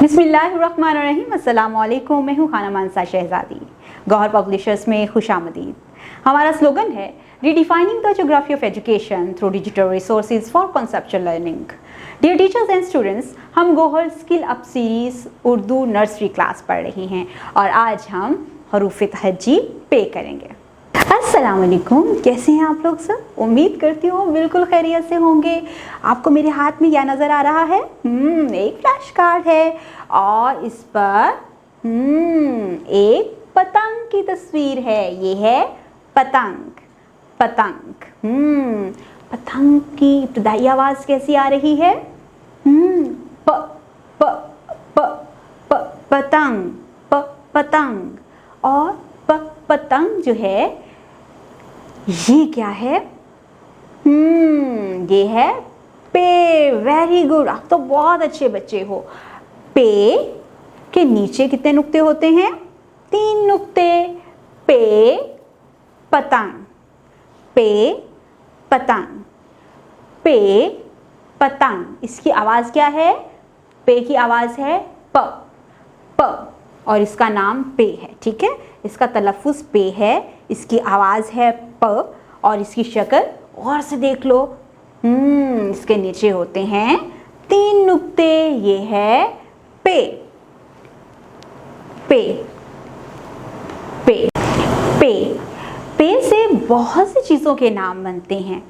बिस्मिल्लाहिर्रहमानिर्रहीम, अस्सलाम वालेकुम। मैं हूँ खाना मानसा शहजादी। गौहर पब्लिशर्स में खुशामदीद। हमारा स्लोगन है redefining the geography of education through digital resources for conceptual learning. Dear teachers and students, हम Gauhar skill up series Urdu nursery class पढ़ रही हैं और आज हम हरूफ तहज्जी पे करेंगे। अस्सलाम वालेकुम, कैसे हैं आप लोग सब? उम्मीद करती हूँ बिल्कुल खैरियत से होंगे। आपको मेरे हाथ में क्या नज़र आ रहा है? एक फ्लैश कार्ड है और इस पर एक पतंग की तस्वीर है। ये है पतंग। पतंग पतंग की इब्तिदाई आवाज़ कैसी आ रही है? प प प प पतंग, प पतंग। और प पतंग जो है ये क्या है? ये है पे। वेरी गुड, आप तो बहुत अच्छे बच्चे हो। पे के नीचे कितने नुक्ते होते हैं? 3 नुक्ते। पे पतंग, पे पतंग, पे पतंग। इसकी आवाज़ क्या है? पे की आवाज़ है प प और इसका नाम पे है। ठीक है, इसका तलफ़ुज़ पे है, इसकी आवाज़ है प और इसकी शक्ल और से देख लो। इसके नीचे होते हैं 3 नुक्ते। ये है पे। पे पे पे पे से बहुत सी चीज़ों के नाम बनते हैं।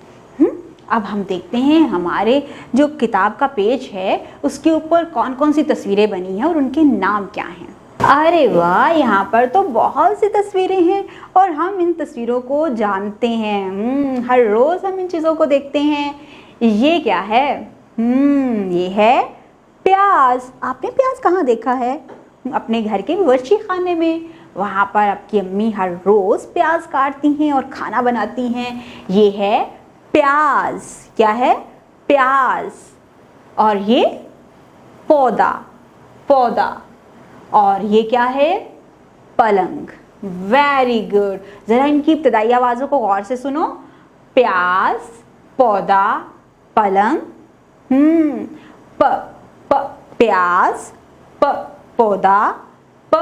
अब हम देखते हैं हमारे जो किताब का पेज है उसके ऊपर कौन कौन सी तस्वीरें बनी हैं और उनके नाम क्या हैं। अरे वाह, यहाँ पर तो बहुत सी तस्वीरें हैं और हम इन तस्वीरों को जानते हैं। हर रोज़ हम इन चीज़ों को देखते हैं। ये क्या है? ये है प्याज। आपने प्याज कहाँ देखा है? अपने घर के बावर्ची खाने में। वहाँ पर आपकी अम्मी हर रोज़ प्याज काटती हैं और खाना बनाती हैं। ये है प्याज। क्या है? प्याज। और ये पौधा, पौधा। और ये क्या है? पलंग। Very good. ज़रा इनकी इब्तिदाई आवाज़ों को गौर से सुनो। प्याज, पौधा, पलंग। प प प्याज, प पौधा, प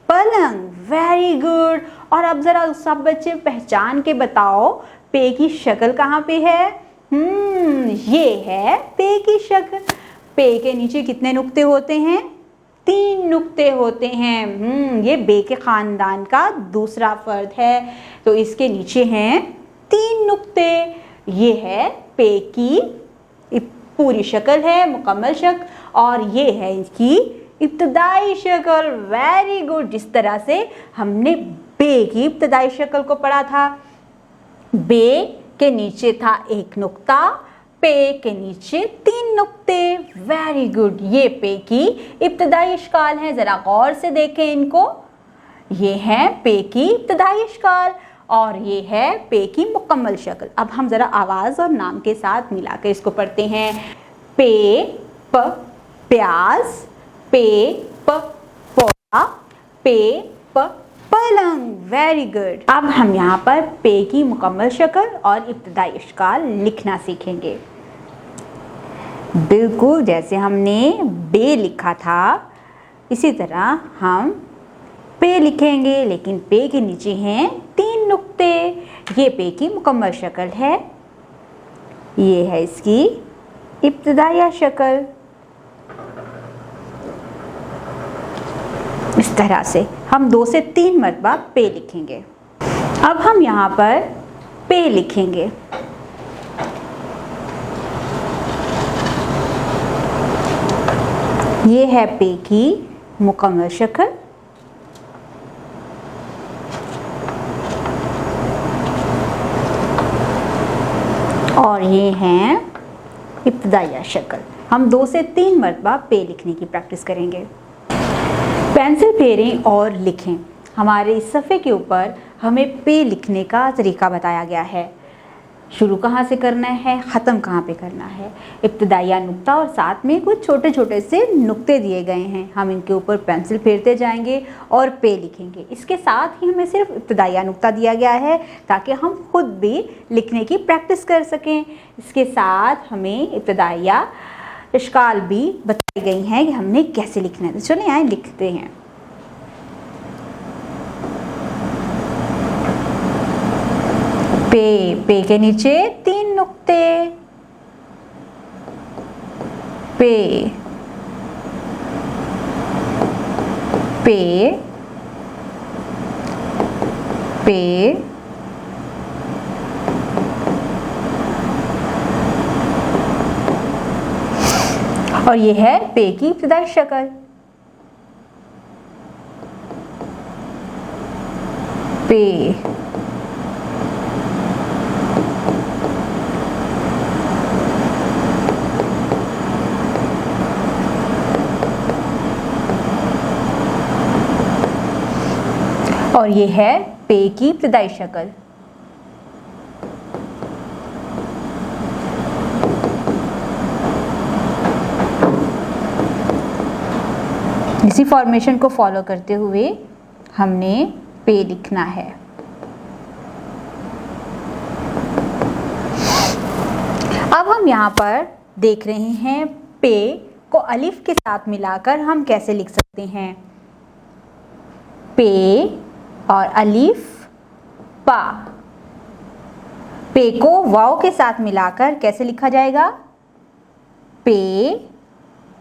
पलंग। Very good. और अब ज़रा सब बच्चे पहचान के बताओ पे की शक्ल कहाँ पे है? ये है पे की शक्ल। पे के नीचे कितने नुक्ते होते हैं? 3 नुक्ते होते हैं। ये बे के ख़ानदान का दूसरा फ़र्द है, तो इसके नीचे हैं 3 नुक्ते। ये है पे की पूरी शक्ल है, मुकम्मल शक्ल, और ये है इसकी इब्तिदाई शक्ल। Very good. जिस तरह से हमने बे की इब्तिदाई शक्ल को पढ़ा था, बे के नीचे था 1 नुक्ता, पे के नीचे 3 नुक्ते। Very good. ये पे की इब्तिदाई अशकाल हैं, ज़रा गौर से देखें इनको। ये है पे की इब्तिदाई अशकाल और ये है पे की मुकम्मल शक्ल। अब हम ज़रा आवाज़ और नाम के साथ मिला के इसको पढ़ते हैं। पे प प्याज, पे प पौधा, पे प पलंग। Very good. अब हम यहाँ पर पे की मुकम्मल शक्ल और इब्तिदाई अशकाल लिखना सीखेंगे। बिल्कुल जैसे हमने बे लिखा था इसी तरह हम पे लिखेंगे, लेकिन पे के नीचे हैं 3 नुक्ते। ये पे की मुकम्मल शक्ल है, ये है इसकी इब्तिदाई शक्ल। इस तरह से हम 2 से 3 मरतबा पे लिखेंगे। अब हम यहाँ पर पे लिखेंगे। ये है पे की मुकम्मल शक्ल। और ये हैं इब्तिदाई शक्ल। हम 2 से 3 मरतबा पे लिखने की प्रैक्टिस करेंगे। पेंसिल फेरें और लिखें। हमारे इस सफ़े के ऊपर हमें पे लिखने का तरीका बताया गया है। शुरू कहाँ से करना है, ख़त्म कहाँ पे करना है। इब्तिदाई नुक्ता और साथ में कुछ छोटे छोटे से नुक्ते दिए गए हैं। हम इनके ऊपर पेंसिल फेरते जाएंगे और पे लिखेंगे। इसके साथ ही हमें सिर्फ इब्तिदाई नुक्ता दिया गया है ताकि हम खुद भी लिखने की प्रैक्टिस कर सकें। इसके साथ हमें इब्तिदाई इश्काल भी बताई गई हैं कि हमने कैसे लिखना है। तो चलिए आए लिखते हैं। पे के नीचे 3 नुक्ते, पे और ये है पे की इब्तिदाई शक्ल। पे और ये है पे की इब्तिदाई शक्ल। इसी फॉर्मेशन को फॉलो करते हुए हमने पे लिखना है। अब हम यहाँ पर देख रहे हैं पे को अलिफ के साथ मिलाकर हम कैसे लिख सकते हैं। पे और अलिफ पा। पे को वाव के साथ मिलाकर कैसे लिखा जाएगा। पे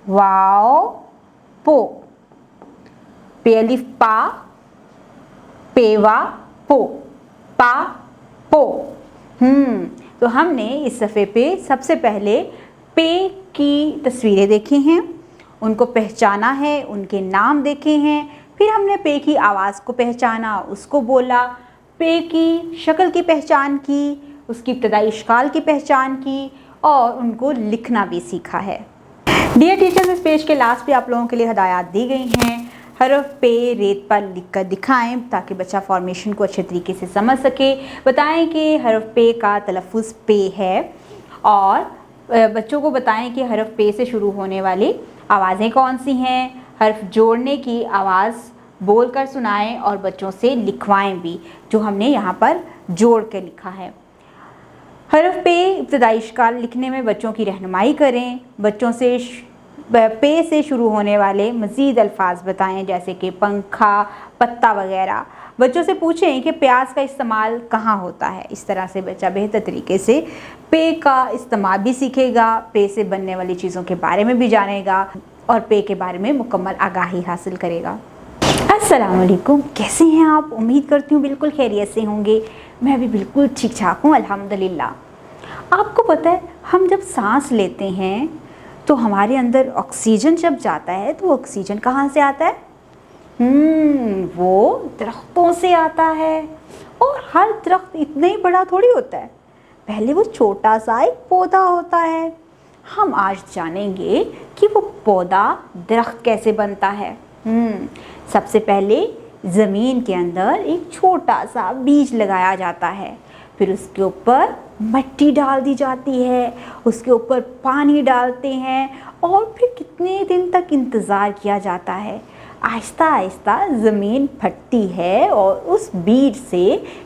वाव पो। पे अलिफ पा, पेवा पो, पा पो। तो हमने इस सफ़े पे सबसे पहले पे की तस्वीरें देखी हैं, उनको पहचाना है, उनके नाम देखे हैं, फिर हमने पे की आवाज़ को पहचाना, उसको बोला, पे की शक्ल की पहचान की, उसकी इब्तिदाई इश्काल की पहचान की और उनको लिखना भी सीखा है। डियर टीचर्स, इस पेज के लास्ट पे आप लोगों के लिए हदायत दी गई हैं। हरफ पे रेत पर लिखकर दिखाएं ताकि बच्चा फॉर्मेशन को अच्छे तरीके से समझ सके। बताएं कि हरफ पे का तलफ़ुज़ पे है और बच्चों को बताएं कि हरफ पे से शुरू होने वाली आवाज़ें कौन सी हैं। हरफ जोड़ने की आवाज़ बोल कर सुनाएं और बच्चों से लिखवाएं भी, जो हमने यहाँ पर जोड़ के लिखा है। हरफ पे इब्तिदाई इश्काल लिखने में बच्चों की रहनुमाई करें। बच्चों से पे से शुरू होने वाले मज़ीद अल्फाज बताएं, जैसे कि पंखा, पत्ता वगैरह। बच्चों से पूछें कि प्याज का इस्तेमाल कहाँ होता है। इस तरह से बच्चा बेहतर तरीके से पे का इस्तेमाल भी सीखेगा, पे से बनने वाली चीज़ों के बारे में भी जानेगा और पे के बारे में मुकम्मल आगाही हासिल करेगा। अस्सलाम वालेकुम, कैसे हैं आप? उम्मीद करती हूँ बिल्कुल खैरियत से होंगे। मैं भी बिल्कुल ठीक ठाक हूँ अल्हम्दुलिल्लाह। आपको पता है, हम जब सांस लेते हैं तो हमारे अंदर ऑक्सीजन जब जाता है तो ऑक्सीजन कहाँ से आता है? वो दरख्तों से आता है। और हर दरख्त इतना ही बड़ा थोड़ी होता है, पहले वो छोटा सा एक पौधा होता है। हम आज जानेंगे कि वो पौधा दरख्त कैसे बनता है। सबसे पहले ज़मीन के अंदर एक छोटा सा बीज लगाया जाता है, फिर उसके ऊपर मिट्टी डाल दी जाती है, उसके ऊपर पानी डालते हैं और फिर कितने दिन तक इंतज़ार किया जाता है। आहिस्ता आहिस्ता ज़मीन फटती है और उस बीज से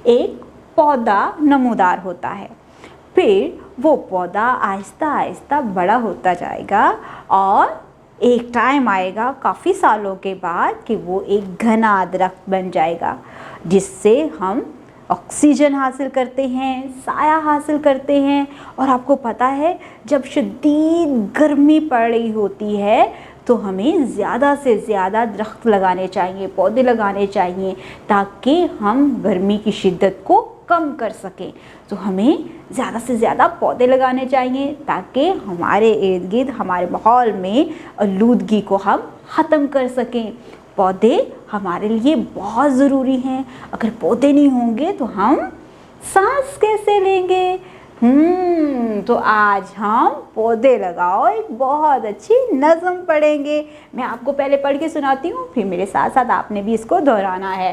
एक पौधा नमूदार होता है। फिर वो पौधा आहिस्ता आहिस्ता बड़ा होता जाएगा और एक टाइम आएगा काफ़ी सालों के बाद कि वो एक घना दरख्त बन जाएगा, जिससे हम ऑक्सीजन हासिल करते हैं, साया हासिल करते हैं। और आपको पता है, जब शदीद गर्मी पड़ रही होती है तो हमें ज़्यादा से ज़्यादा दरख्त लगाने चाहिए, पौधे लगाने चाहिए, ताकि हम गर्मी की शिद्दत को कम कर सकें। तो हमें ज़्यादा से ज़्यादा पौधे लगाने चाहिए ताकि हमारे इर्द गिर्द, हमारे माहौल में आलूदगी को हम ख़त्म कर सकें। पौधे हमारे लिए बहुत ज़रूरी हैं। अगर पौधे नहीं होंगे तो हम सांस कैसे लेंगे? तो आज हम पौधे लगाओ एक बहुत अच्छी नज़म पढ़ेंगे। मैं आपको पहले पढ़ के सुनाती हूँ, फिर मेरे साथ साथ आपने भी इसको दोहराना है।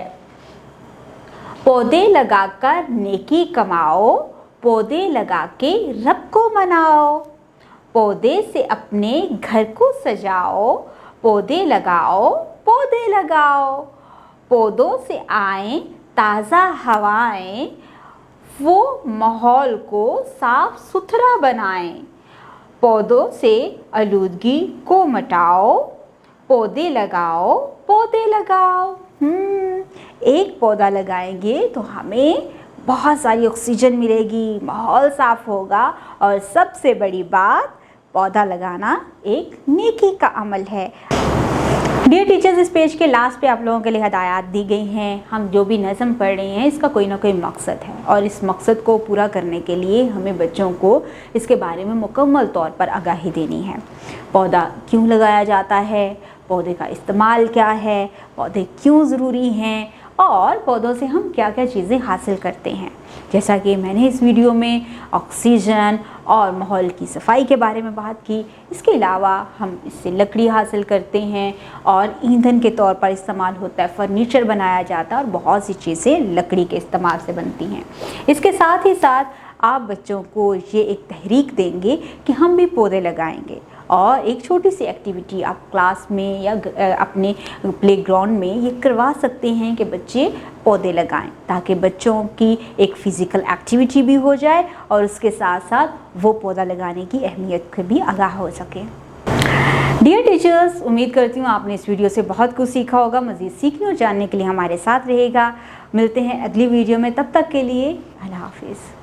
पौधे लगाकर नेकी कमाओ, पौधे लगा के रब को मनाओ, पौधे से अपने घर को सजाओ, पौधे लगाओ, पौधे लगाओ, पौधों से आए ताज़ा हवाएं, वो माहौल को साफ सुथरा बनाएं, पौधों से आलूदगी को मटाओ, पौधे लगाओ, पौधे लगाओ। एक पौधा लगाएंगे तो हमें बहुत सारी ऑक्सीजन मिलेगी, माहौल साफ होगा और सबसे बड़ी बात, पौधा लगाना एक नेकी का अमल है। डियर टीचर्स, इस पेज के लास्ट पे आप लोगों के लिए हदायत दी गई हैं। हम जो भी नज़म पढ़ रहे हैं इसका कोई ना कोई मकसद है और इस मकसद को पूरा करने के लिए हमें बच्चों को इसके बारे में मुकम्मल तौर पर आगाही देनी है। पौधा क्यों लगाया जाता है, पौधे का इस्तेमाल क्या है, पौधे क्यों ज़रूरी हैं और पौधों से हम क्या क्या चीज़ें हासिल करते हैं। जैसा कि मैंने इस वीडियो में ऑक्सीजन और माहौल की सफाई के बारे में बात की, इसके अलावा हम इससे लकड़ी हासिल करते हैं और ईंधन के तौर पर इस्तेमाल होता है, फर्नीचर बनाया जाता है और बहुत सी चीज़ें लकड़ी के इस्तेमाल से बनती हैं। इसके साथ ही साथ आप बच्चों को ये एक तहरीक देंगे कि हम भी पौधे लगाएंगे और एक छोटी सी एक्टिविटी आप क्लास में या अपने प्लेग्राउंड में ये करवा सकते हैं कि बच्चे पौधे लगाएं, ताकि बच्चों की एक फ़िज़िकल एक्टिविटी भी हो जाए और उसके साथ साथ वो पौधा लगाने की अहमियत को भी आगाह हो सके। डियर टीचर्स, उम्मीद करती हूँ आपने इस वीडियो से बहुत कुछ सीखा होगा। मज़ीद सीखने और जानने के लिए हमारे साथ रहेगा। मिलते हैं अगली वीडियो में, तब तक के लिए अल्लाह हाफिज़।